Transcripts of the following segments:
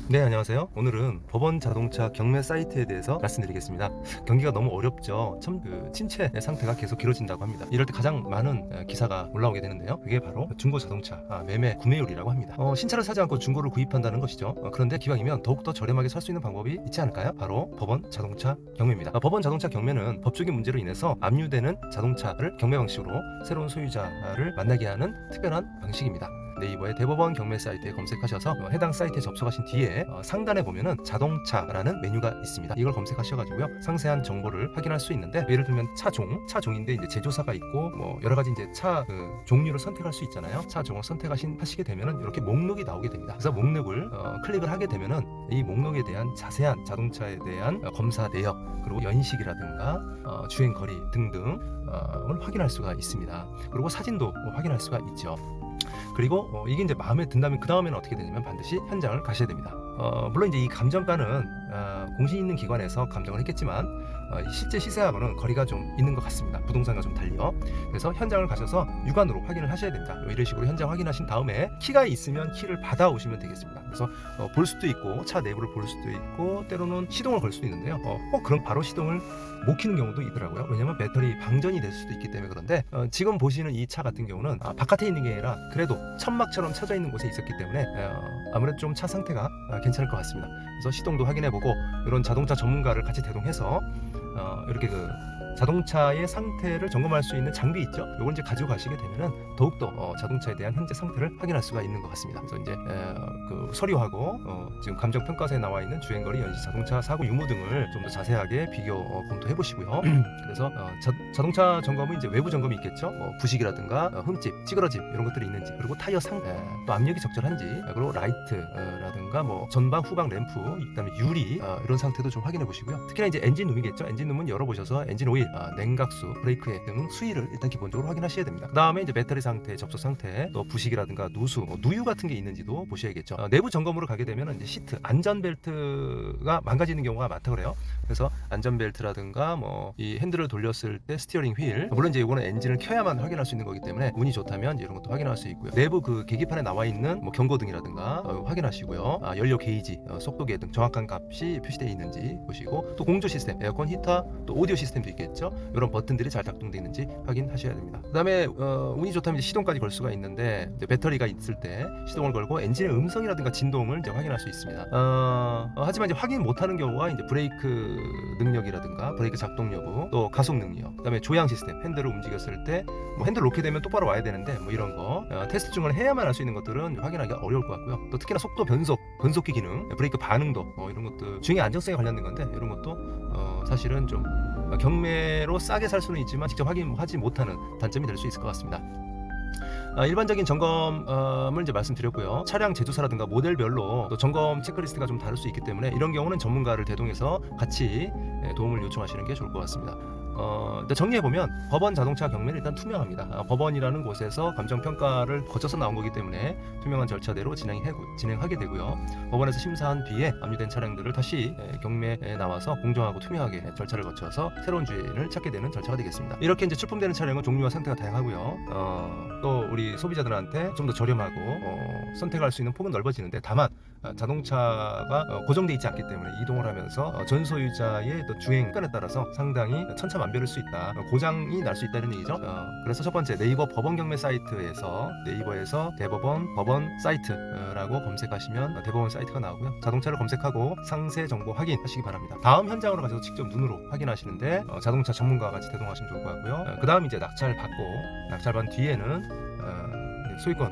네, 안녕하세요. 오늘은 법원 자동차 경매 사이트에 대해서 말씀드리겠습니다. 경기가 너무 어렵죠. 참 침체 상태가 계속 길어진다고 합니다. 이럴 때 가장 많은 기사가 올라오게 되는데요. 그게 바로 중고 자동차 매매 구매율이라고 합니다. 신차를 사지 않고 중고를 구입한다는 것이죠. 그런데 기왕이면 더욱더 저렴하게 살 수 있는 방법이 있지 않을까요? 바로 법원 자동차 경매입니다. 법원 자동차 경매는 법적인 문제로 인해서 압류되는 자동차를 경매 방식으로 새로운 소유자를 만나게 하는 특별한 방식입니다. 네이버의 대법원 경매 사이트에 검색하셔서 해당 사이트에 접속하신 뒤에 상단에 보면은 자동차라는 메뉴가 있습니다. 이걸 검색하셔가지고요 상세한 정보를 확인할 수 있는데, 예를 들면 차종인데 이제 제조사가 있고 뭐 여러 가지 이제 차 종류를 선택할 수 있잖아요. 차종을 하시게 되면은 이렇게 목록이 나오게 됩니다. 그래서 목록을 클릭을 하게 되면은 이 목록에 대한 자세한 자동차에 대한 검사 내역, 그리고 연식이라든가 주행 거리 등등을 확인할 수가 있습니다. 그리고 사진도 확인할 수가 있죠. 그리고 이게 이제 마음에 든다면 그 다음에는 어떻게 되냐면 반드시 현장을 가셔야 됩니다. 물론 이제 이 감정가는 공신 있는 기관에서 감정을 했겠지만 실제 시세하고는 거리가 좀 있는 것 같습니다. 부동산과 좀 달리요. 그래서 현장을 가셔서 육안으로 확인을 하셔야 됩니다. 이런 식으로 현장 확인하신 다음에 키가 있으면 키를 받아 오시면 되겠습니다. 그래서 볼 수도 있고 차 내부를 볼 수도 있고 때로는 시동을 걸 수도 있는데요. 그럼 바로 시동을 못 키는 경우도 있더라고요. 왜냐면 배터리 방전이 될 수도 있기 때문에. 그런데 지금 보시는 이 차 같은 경우는 바깥에 있는 게 아니라 그래도 천막처럼 쳐져 있는 곳에 있었기 때문에 아무래도 좀 차 상태가 괜찮을 것 같습니다. 그래서 시동도 확인해보고 이런 자동차 전문가를 같이 대동해서 이렇게 자동차의 상태를 점검할 수 있는 장비 있죠. 이걸 이제 가지고 가시게 되면은 더욱더 자동차에 대한 현재 상태를 확인할 수가 있는 것 같습니다. 그래서 이제 서류하고 지금 감정 평가서에 나와 있는 주행거리, 연식, 자동차 사고 유무 등을 좀 더 자세하게 비교 검토해 보시고요. 그래서 자동차 점검은 이제 외부 점검이 있겠죠. 부식이라든가 흠집, 찌그러짐 이런 것들이 있는지, 그리고 타이어 상태, 또 압력이 적절한지, 그리고 라이트라든가 뭐 전방, 후방 램프, 그다음에 유리 이런 상태도 좀 확인해 보시고요. 특히나 이제 엔진룸이겠죠. 엔진룸은 열어보셔서 엔진 오일, 냉각수, 브레이크액 등 수위를 일단 기본적으로 확인하셔야 됩니다. 그 다음에 이제 배터리 상태, 접속 상태, 또 부식이라든가 누수, 누유 같은 게 있는지도 보셔야겠죠. 내부 점검으로 가게 되면 이제 시트, 안전벨트가 망가지는 경우가 많다 그래요. 그래서 안전벨트라든가 뭐 이 핸들을 돌렸을 때 스티어링 휠, 물론 이제 이거는 엔진을 켜야만 확인할 수 있는 거기 때문에 운이 좋다면 이런 것도 확인할 수 있고요. 내부 계기판에 나와 있는 뭐 경고등이라든가 확인하시고요. 연료 게이지, 속도계 등 정확한 값이 표시되어 있는지 보시고, 또 공조 시스템, 에어컨 히터, 또 오디오 시스템도 있겠죠. 이런 버튼들이 잘 작동되어 있는지 확인하셔야 됩니다. 그 다음에 운이 좋다면 이제 시동까지 걸 수가 있는데, 배터리가 있을 때 시동을 걸고 엔진의 음성이라든가 진동을 이제 확인할 수 있습니다. 하지만 이제 확인 못하는 경우가 이제 브레이크 능력이라든가 브레이크 작동 여부, 또 가속 능력, 그다음에 조향 시스템, 핸들을 움직였을 때 뭐 핸들 놓게 되면 똑바로 와야 되는데 뭐 이런 거 테스트 중을 해야만 할 수 있는 것들은 확인하기가 어려울 것 같고요. 또 특히나 속도 변속기 기능, 브레이크 반응도 이런 것들 주행의 안정성에 관련된 건데, 이런 것도 사실은 좀 경매로 싸게 살 수는 있지만 직접 확인하지 못하는 단점이 될 수 있을 것 같습니다. 일반적인 점검을 이제 말씀드렸고요. 차량 제조사라든가 모델별로 또 점검 체크리스트가 좀 다를 수 있기 때문에 이런 경우는 전문가를 대동해서 같이 도움을 요청하시는 게 좋을 것 같습니다. 정리해보면 법원 자동차 경매는 일단 투명합니다. 법원이라는 곳에서 감정평가를 거쳐서 나온 거기 때문에 투명한 절차대로 진행하게 되고요. 법원에서 심사한 뒤에 압류된 차량들을 다시 경매에 나와서 공정하고 투명하게 절차를 거쳐서 새로운 주인을 찾게 되는 절차가 되겠습니다. 이렇게 이제 출품되는 차량은 종류와 상태가 다양하고요. 또 우리 소비자들한테 좀 더 저렴하고 선택할 수 있는 폭은 넓어지는데, 다만 자동차가 고정되어 있지 않기 때문에 이동을 하면서 전 소유자의 또 주행 습관에 따라서 상당히 천차만별일 수 있다, 고장이 날 수 있다는 얘기죠. 그래서 첫 번째, 네이버 법원 경매 사이트에서 네이버에서 대법원 법원 사이트라고 검색하시면 대법원 사이트가 나오고요. 자동차를 검색하고 상세 정보 확인하시기 바랍니다. 다음 현장으로 가셔서 직접 눈으로 확인하시는데 자동차 전문가와 같이 대동하시면 좋을 것 같고요. 그 다음 이제 낙찰받은 뒤에는 소유권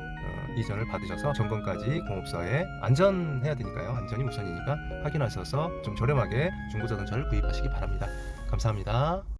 이전을 받으셔서 점검까지 공업사에 안전해야 되니까요. 안전이 우선이니까 확인하셔서 좀 저렴하게 중고자동차를 구입하시기 바랍니다. 감사합니다.